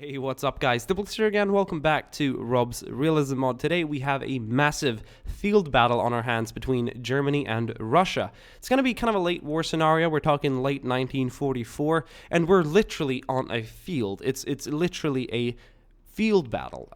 Hey, what's up guys? DiplexHeated here again. Welcome back to RobZ Realism mod. Today we have a massive field battle on our hands between Germany and Russia. It's going to be kind of a late war scenario. We're talking late 1944, and we're literally on a field. It's literally a field battle.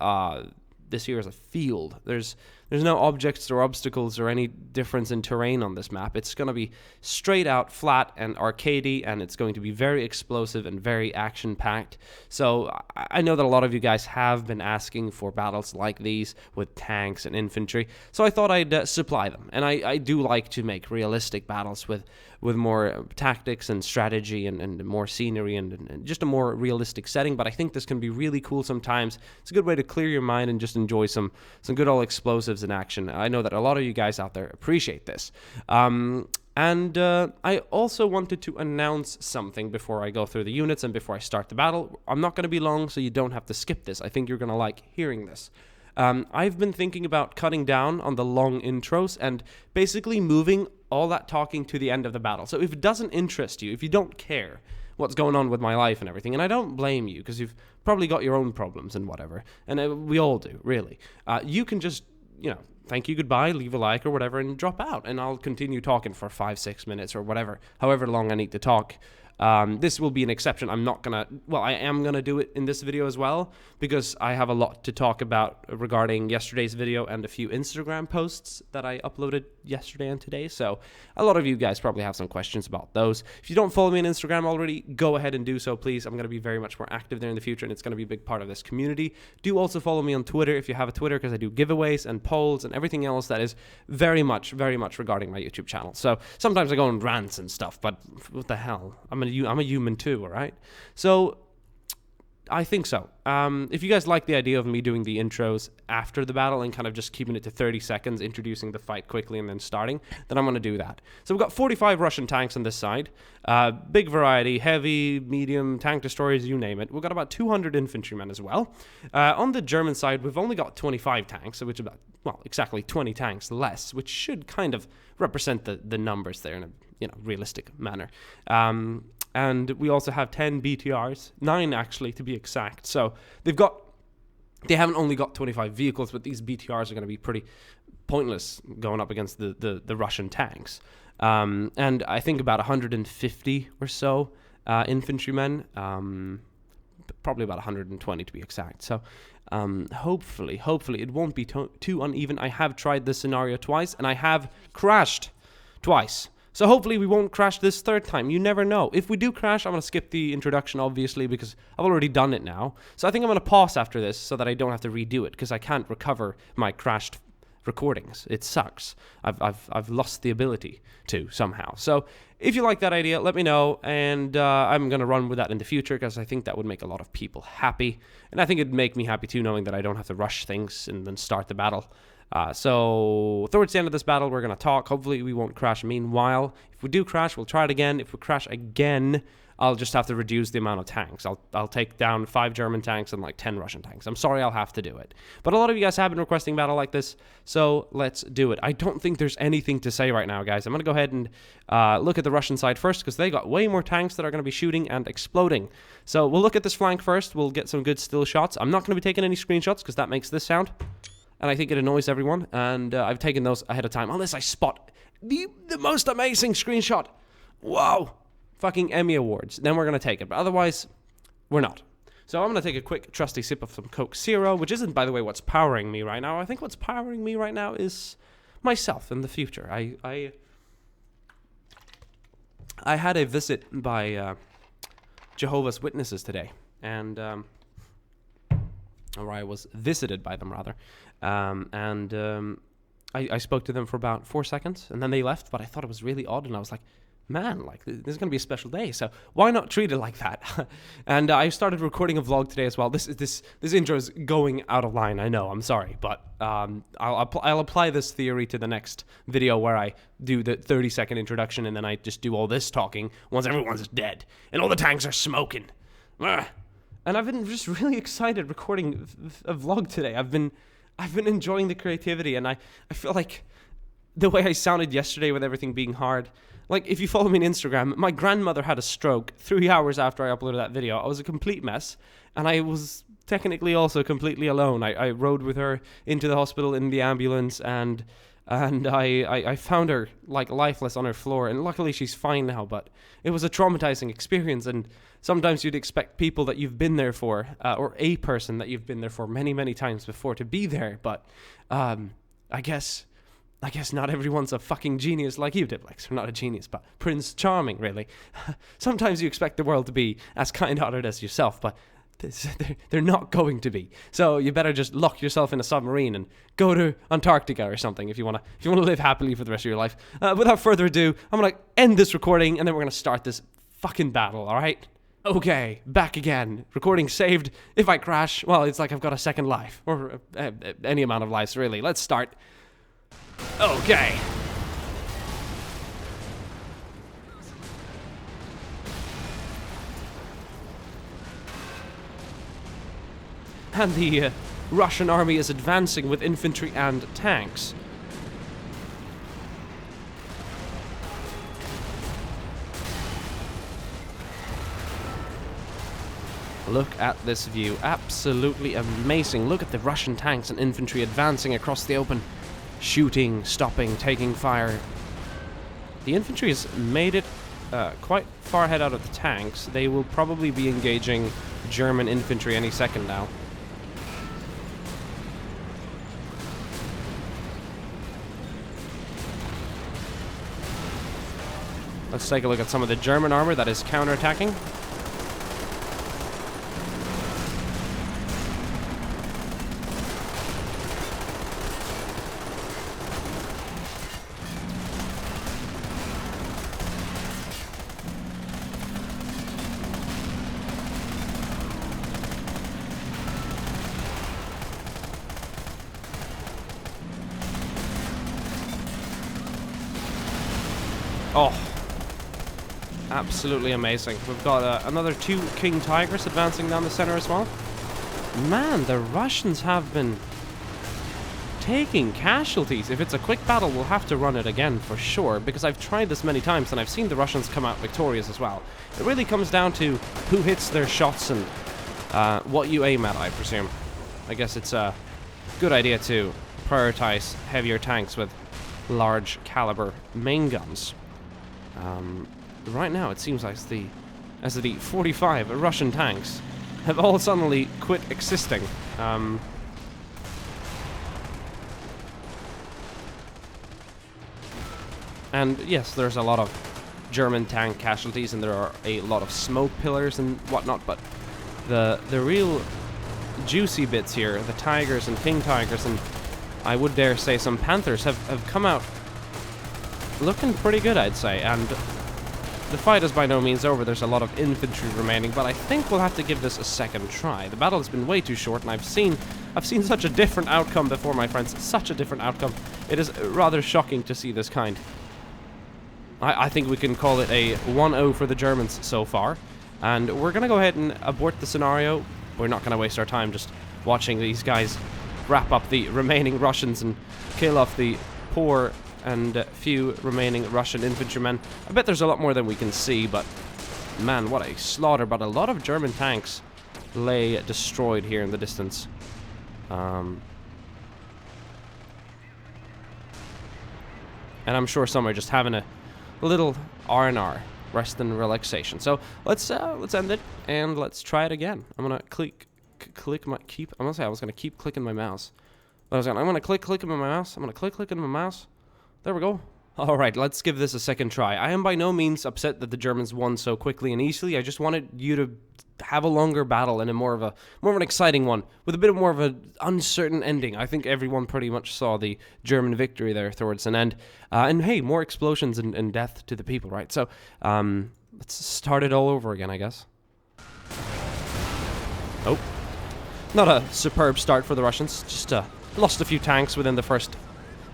This here is a field. There's no objects or obstacles or any difference in terrain on this map. It's going to be straight out flat and arcadey, and it's going to be very explosive and very action-packed. So I know that a lot of you guys have been asking for battles like these with tanks and infantry, so I thought I'd supply them. And I do like to make realistic battles with more tactics and strategy and more scenery and just a more realistic setting, but I think this can be really cool sometimes. It's a good way to clear your mind and just enjoy some good old explosives in action. I know that a lot of you guys out there appreciate this. I also wanted to announce something before I go through the units and before I start the battle. I'm not going to be long, so you don't have to skip this. I think you're going to like hearing this. I've been thinking about cutting down on the long intros and basically moving all that talking to the end of the battle. So if it doesn't interest you, if you don't care what's going on with my life and everything, and I don't blame you because you've probably got your own problems and whatever, and we all do, really, you can just, thank you, goodbye, leave a like or whatever, and drop out, and I'll continue talking for 5-6 minutes or whatever, however long I need to talk. This will be an exception. I am gonna do it in this video as well, because I have a lot to talk about regarding yesterday's video and a few Instagram posts that I uploaded yesterday and today. So a lot of you guys probably have some questions about those. If you don't follow me on Instagram already, go ahead and do so, please. I'm gonna be very much more active there in the future, and it's gonna be a big part of this community. Do also follow me on Twitter if you have a Twitter, because I do giveaways and polls and everything else that is very much regarding my YouTube channel. So sometimes I go on rants and stuff, but what the hell? I'm a human too, all right? So I think so. If you guys like the idea of me doing the intros after the battle and kind of just keeping it to 30 seconds, introducing the fight quickly and then starting, then I'm going to do that. So we've got 45 Russian tanks on this side. Big variety, heavy, medium, tank destroyers, you name it. We've got about 200 infantrymen as well. On the German side, we've only got 25 tanks, which is about, exactly 20 tanks less, which should kind of represent the numbers there in a realistic manner. And we also have 10 BTRs, 9 actually to be exact. So they haven't only got 25 vehicles, but these BTRs are going to be pretty pointless going up against the Russian tanks. And I think about 150 or so infantrymen, probably about 120 to be exact. So hopefully it won't be too uneven. I have tried this scenario twice, and I have crashed twice. So hopefully we won't crash this third time. You never know. If we do crash, I'm going to skip the introduction, obviously, because I've already done it now. So I think I'm going to pause after this so that I don't have to redo it, because I can't recover my crashed recordings. It sucks. I've lost the ability to somehow. So if you like that idea, let me know, and I'm going to run with that in the future, because I think that would make a lot of people happy. And I think it'd make me happy too, knowing that I don't have to rush things and then start the battle. So towards the end of this battle, we're going to talk. Hopefully we won't crash. Meanwhile, if we do crash, we'll try it again. If we crash again, I'll just have to reduce the amount of tanks. I'll take down 5 German tanks and like 10 Russian tanks. I'm sorry, I'll have to do it. But a lot of you guys have been requesting battle like this, so let's do it. I don't think there's anything to say right now, guys. I'm going to go ahead and look at the Russian side first, because they got way more tanks that are going to be shooting and exploding. So we'll look at this flank first. We'll get some good still shots. I'm not going to be taking any screenshots, because that makes this sound, and I think it annoys everyone, and I've taken those ahead of time, unless I spot the most amazing screenshot. Wow. Fucking Emmy Awards. Then we're going to take it, but otherwise, we're not. So I'm going to take a quick, trusty sip of some Coke Zero, which isn't, by the way, what's powering me right now. I think what's powering me right now is myself in the future. I had a visit by Jehovah's Witnesses today, and or I was visited by them, rather. I spoke to them for about 4 seconds, and then they left, but I thought it was really odd, and I was like, man, like, this is going to be a special day, so why not treat it like that? And I started recording a vlog today as well. This intro is going out of line, I know, I'm sorry, but I'll apply this theory to the next video, where I do the 30-second introduction, and then I just do all this talking once everyone's dead, and all the tanks are smoking. And I've been just really excited recording a vlog today. I've been enjoying the creativity, and I feel like the way I sounded yesterday with everything being hard, Like, if you follow me on Instagram, my grandmother had a stroke 3 hours after I uploaded that video. I was a complete mess, and I was technically also completely alone. I rode with her into the hospital in the ambulance, and I found her, like, lifeless on her floor, and luckily she's fine now, but it was a traumatizing experience, and sometimes you'd expect people that you've been there for, or a person that you've been there for many, many times before to be there, but I guess not everyone's a fucking genius like you, Diplex. Or not a genius, but Prince Charming, really. Sometimes you expect the world to be as kind-hearted as yourself, but they're not going to be. So you better just lock yourself in a submarine and go to Antarctica or something if you wanna live happily for the rest of your life. Without further ado, I'm gonna end this recording and then we're gonna start this fucking battle. All right? Okay, back again. Recording saved. If I crash, well, it's like I've got a second life, or any amount of lives, really. Let's start. Okay. And the Russian army is advancing with infantry and tanks. Look at this view. Absolutely amazing. Look at the Russian tanks and infantry advancing across the open. Shooting, stopping, taking fire. The infantry has made it quite far ahead out of the tanks. They will probably be engaging German infantry any second now. Let's take a look at some of the German armor that is counterattacking. Oh, absolutely amazing. We've got another 2 King Tigers advancing down the center as well. Man, the Russians have been taking casualties. If it's a quick battle, we'll have to run it again for sure, because I've tried this many times and I've seen the Russians come out victorious as well. It really comes down to who hits their shots and what you aim at, I presume. I guess it's a good idea to prioritize heavier tanks with large caliber main guns. Right now it seems like as the 45 Russian tanks have all suddenly quit existing. And yes, there's a lot of German tank casualties and there are a lot of smoke pillars and whatnot, but the real juicy bits here, the Tigers and King Tigers, and I would dare say some Panthers have come out looking pretty good, I'd say, and the fight is by no means over. There's a lot of infantry remaining, but I think we'll have to give this a second try. The battle has been way too short, and I've seen such a different outcome before, my friends. Such a different outcome. It is rather shocking to see this kind. I think we can call it a 1-0 for the Germans so far, and we're going to go ahead and abort the scenario. We're not going to waste our time just watching these guys wrap up the remaining Russians and kill off the poor and few remaining Russian infantrymen. I bet there's a lot more than we can see, but man, what a slaughter. But a lot of German tanks lay destroyed here in the distance. And I'm sure some are just having a little R&R, rest and relaxation. So let's end it and let's try it again. I'm gonna I was gonna keep clicking my mouse, but I'm gonna click clicking my mouse. I'm gonna click clicking my mouse. There we go. Alright, let's give this a second try. I am by no means upset that the Germans won so quickly and easily. I just wanted you to have a longer battle and more of an exciting one, with a bit more of an uncertain ending. I think everyone pretty much saw the German victory there towards an end. And hey, more explosions and death to the people, right? So, let's start it all over again, I guess. Oh. Not a superb start for the Russians. Just lost a few tanks within the first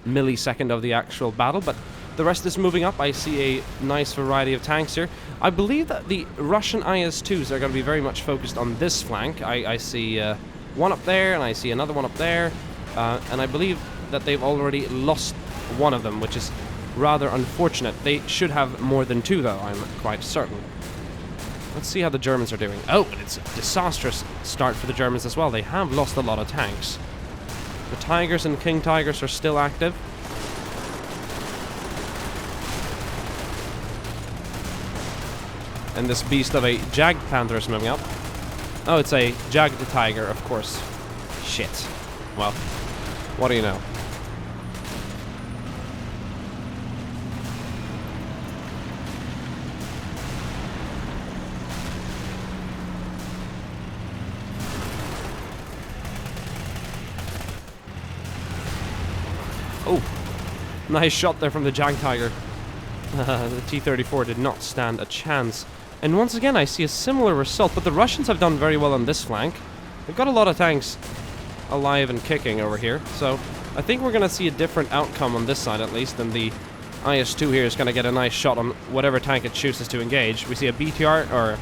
millisecond of the actual battle, but the rest is moving up. I see a nice variety of tanks here. I believe that the Russian IS-2s are going to be very much focused on this flank. I see one up there, and I see another one up there, and I believe that they've already lost one of them, which is rather unfortunate. They should have more than 2, though, I'm quite certain. Let's see how the Germans are doing. Oh, and it's a disastrous start for the Germans as well. They have lost a lot of tanks. The Tigers and King Tigers are still active. And this beast of a Jagged Panther is moving up. Oh, it's a Jagged Tiger, of course. Shit. Well, what do you know? Oh, nice shot there from the Jag Tiger. The T-34 did not stand a chance. And once again, I see a similar result, but the Russians have done very well on this flank. They've got a lot of tanks alive and kicking over here, so I think we're going to see a different outcome on this side, at least, and the IS-2 here is going to get a nice shot on whatever tank it chooses to engage. We see a BTR, or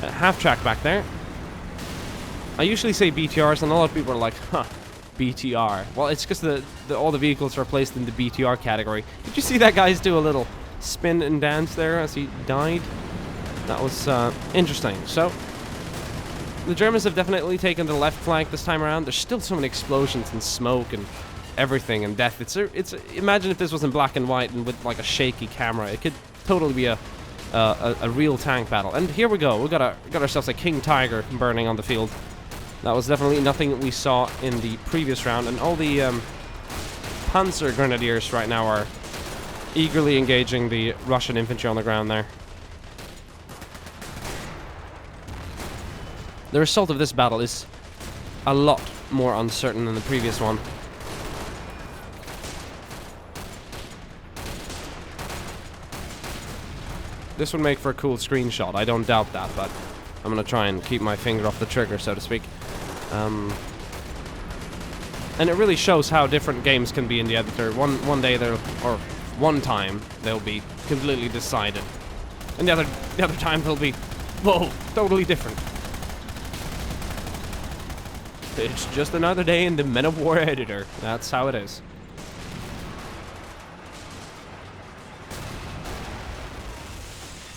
a half-track back there. I usually say BTRs, and a lot of people are like, huh, BTR. Well, it's because all the vehicles are placed in the BTR category. Did you see that guys do a little spin and dance there as he died? That was interesting. So, the Germans have definitely taken the left flank this time around. There's still so many explosions and smoke and everything and death. It's imagine if this was in black and white and with like a shaky camera. It could totally be a real tank battle. And here we go. We got ourselves a King Tiger burning on the field. That was definitely nothing we saw in the previous round. And all the Panzer Grenadiers right now are eagerly engaging the Russian infantry on the ground there. The result of this battle is a lot more uncertain than the previous one. This would make for a cool screenshot, I don't doubt that, but I'm gonna try and keep my finger off the trigger, so to speak. And it really shows how different games can be in the editor. One day they'll, or one time, they'll be completely decided. And the other time they'll be, whoa, totally different. It's just another day in the Men of War editor. That's how it is.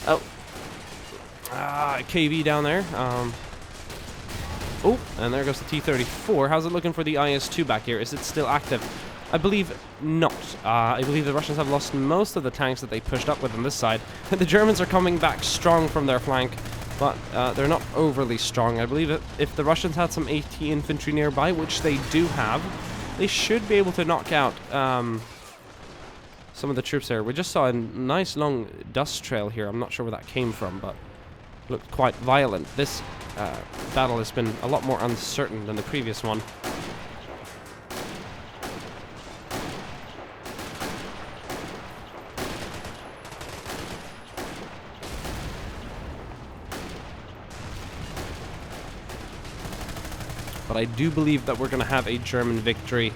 Oh. KV down there. Oh, and there goes the T-34. How's it looking for the IS-2 back here? Is it still active? I believe not. I believe the Russians have lost most of the tanks that they pushed up with on this side. The Germans are coming back strong from their flank, but they're not overly strong. I believe that if the Russians had some AT infantry nearby, which they do have, they should be able to knock out some of the troops there. We just saw a nice long dust trail here. I'm not sure where that came from, but looked quite violent. This battle has been a lot more uncertain than the previous one. But I do believe that we're going to have a German victory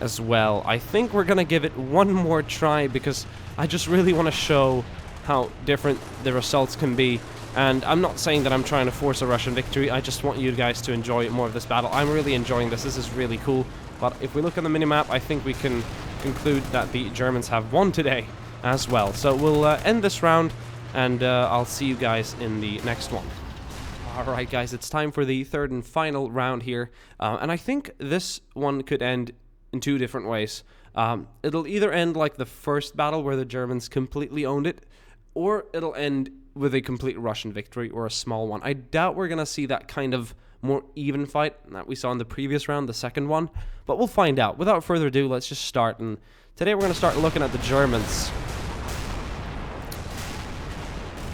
as well. I think we're going to give it one more try because I just really want to show how different the results can be. And I'm not saying that I'm trying to force a Russian victory. I just want you guys to enjoy more of this battle. I'm really enjoying this. This is really cool. But if we look at the minimap, I think we can conclude that the Germans have won today as well. So we'll end this round, and I'll see you guys in the next one. Alright guys, it's time for the third and final round here, and I think this one could end in two different ways. It'll either end like the first battle where the Germans completely owned it, or it'll end with a complete Russian victory or a small one. I doubt we're going to see that kind of more even fight that we saw in the previous round, the second one, but we'll find out. Without further ado, let's just start, and today we're going to start looking at the Germans.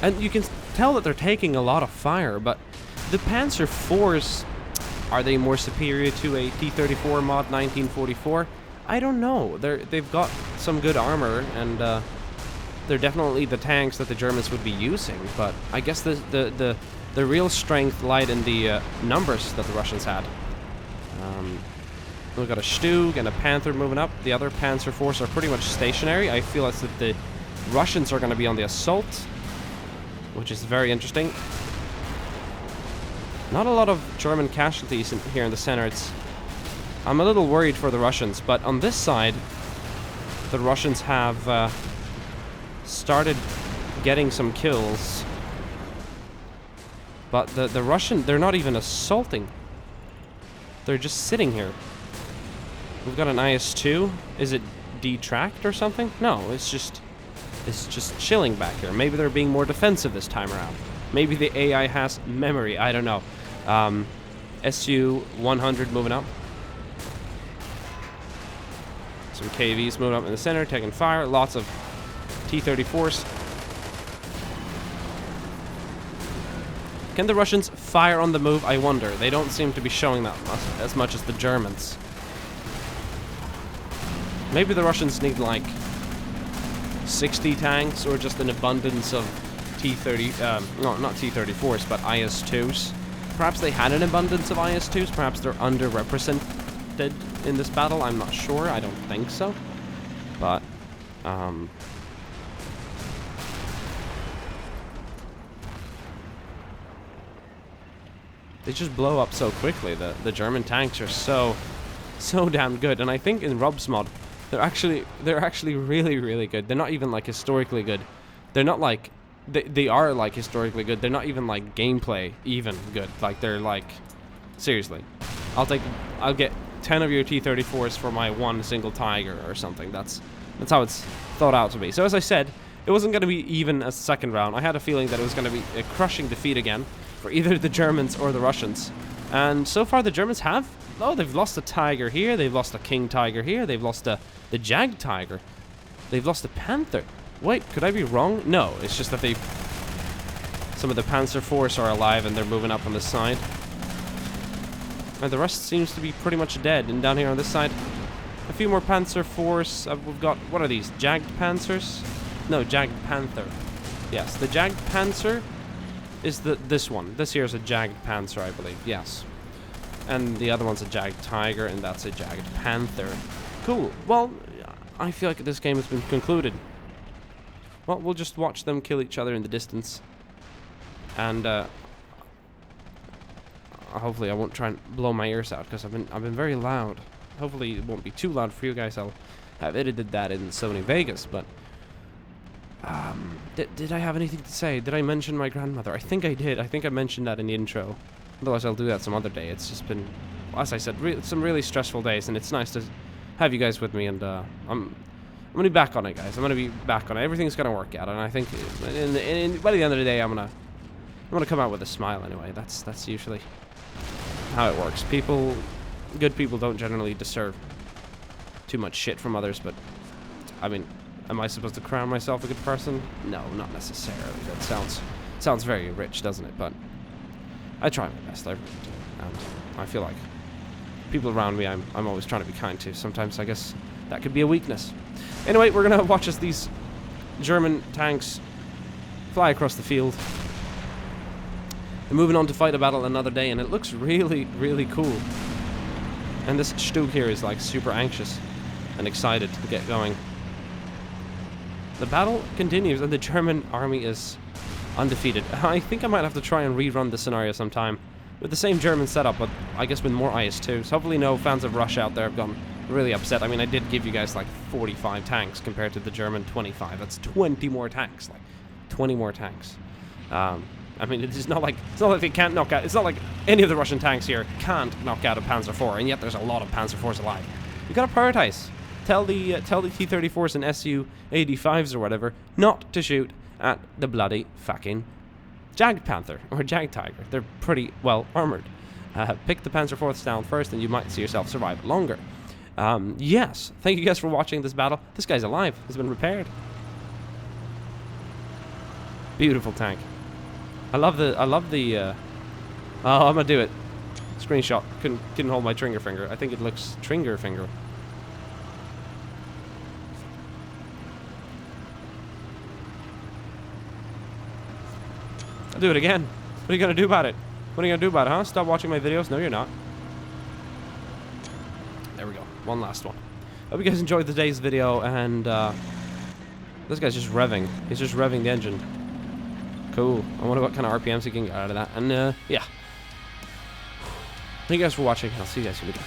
And you can tell that they're taking a lot of fire, but the Panzer IVs, are they more superior to a T-34 mod 1944? I don't know. They've got some good armor, and they're definitely the tanks that the Germans would be using, but I guess the real strength lied in the numbers that the Russians had. We've got a Stug and a Panther moving up. The other Panzer IVs are pretty much stationary. I feel as if the Russians are going to be on the assault, which is very interesting. Not a lot of German casualties here in the center. I'm a little worried for the Russians, but on this side, the Russians have started getting some kills. But the Russian, they're not even assaulting. They're just sitting here. We've got an IS-2. Is it detracked or something? No, it's just chilling back here. Maybe they're being more defensive this time around. Maybe the AI has memory. I don't know. Su-100 moving up. Some KVs moving up in the center, taking fire. Lots of T-34s. Can the Russians fire on the move? I wonder. They don't seem to be showing that much, as much as the Germans. Maybe the Russians need like 60 tanks or just an abundance of T-30, no, not T-34s, but IS-2s. Perhaps they had an abundance of IS-2s. Perhaps they're underrepresented in this battle. I'm not sure. I don't think so. But, they just blow up so quickly. The German tanks are so damn good. And I think in RobZ mod, they're actually really, really good. They're not even like historically good. They're not like they are like historically good. They're not even like gameplay even good. Like they're like seriously. I'll get 10 of your T-34s for my one single Tiger or something. That's how it's thought out to be. So as I said, it wasn't going to be even a second round. I had a feeling that it was going to be a crushing defeat again for either the Germans or the Russians. And so far the Germans have, oh, they've lost a Tiger here, they've lost a King Tiger here, they've lost the Jag Tiger, they've lost a Panther. Wait, could I be wrong? No, it's just that some of the Panzer Force are alive and they're moving up on this side. And the rest seems to be pretty much dead. And down here on this side, a few more Panzer Force. We've got, what are these, Jagged Panzers? No, Jagged Panther. Yes, the Jagged Panzer is this one. This here is a Jagged Panzer, I believe. Yes. And the other one's a Jagged Tiger, and that's a Jagged Panther. Cool. Well, I feel like this game has been concluded. Well, we'll just watch them kill each other in the distance. And hopefully I won't try and blow my ears out, because I've been very loud. Hopefully it won't be too loud for you guys. I'll have edited that in Sony Vegas, but did I have anything to say? Did I mention my grandmother? I think I did. I think I mentioned that in the intro. Otherwise I'll do that some other day. It's just been, as I said, some really stressful days, and it's nice to have you guys with me, and I'm gonna be back on it, guys. I'm gonna be back on it. Everything's gonna work out, and I think by the end of the day I'm gonna come out with a smile anyway. That's usually how it works. Good people don't generally deserve too much shit from others, but I mean, am I supposed to crown myself a good person? No, not necessarily. That sounds very rich, doesn't it? But I try my best. And I feel like people around me I'm always trying to be kind to. Sometimes I guess that could be a weakness. Anyway, we're gonna watch as these German tanks fly across the field. They're moving on to fight a battle another day, and it looks really, really cool. And this Stug here is like super anxious and excited to get going. The battle continues, and the German army is undefeated. I think I might have to try and rerun the scenario sometime with the same German setup, but I guess with more IS-2s. Hopefully no fans of Russia out there have gone really upset. I mean, I did give you guys like 45 tanks compared to the German 25. That's 20 more tanks, like 20 more tanks. I mean, it's not like they can't knock out. It's not like any of the Russian tanks here can't knock out a Panzer IV, and yet there's a lot of Panzer IVs alive. You gotta prioritize. Tell the T-34s and Su-85s or whatever not to shoot at the bloody fucking Jagged Panther or Jag Tiger. They're pretty well armored. Pick the Panzer IVs down first, and you might see yourself survive longer. Yes, thank you guys for watching this battle. This guy's alive. He's been repaired. Beautiful tank. I love the oh, I'm gonna do it. Screenshot. Couldn't hold my trigger finger. I think it looks trigger finger. I'll do it again. What are you gonna do about it? What are you gonna do about it, huh? Stop watching my videos? No, you're not. There we go. One last one. Hope you guys enjoyed today's video, and this guy's just revving. He's just revving the engine. Cool. I wonder what kind of RPMs he can get out of that. And yeah. Thank you guys for watching. I'll see you guys soon again.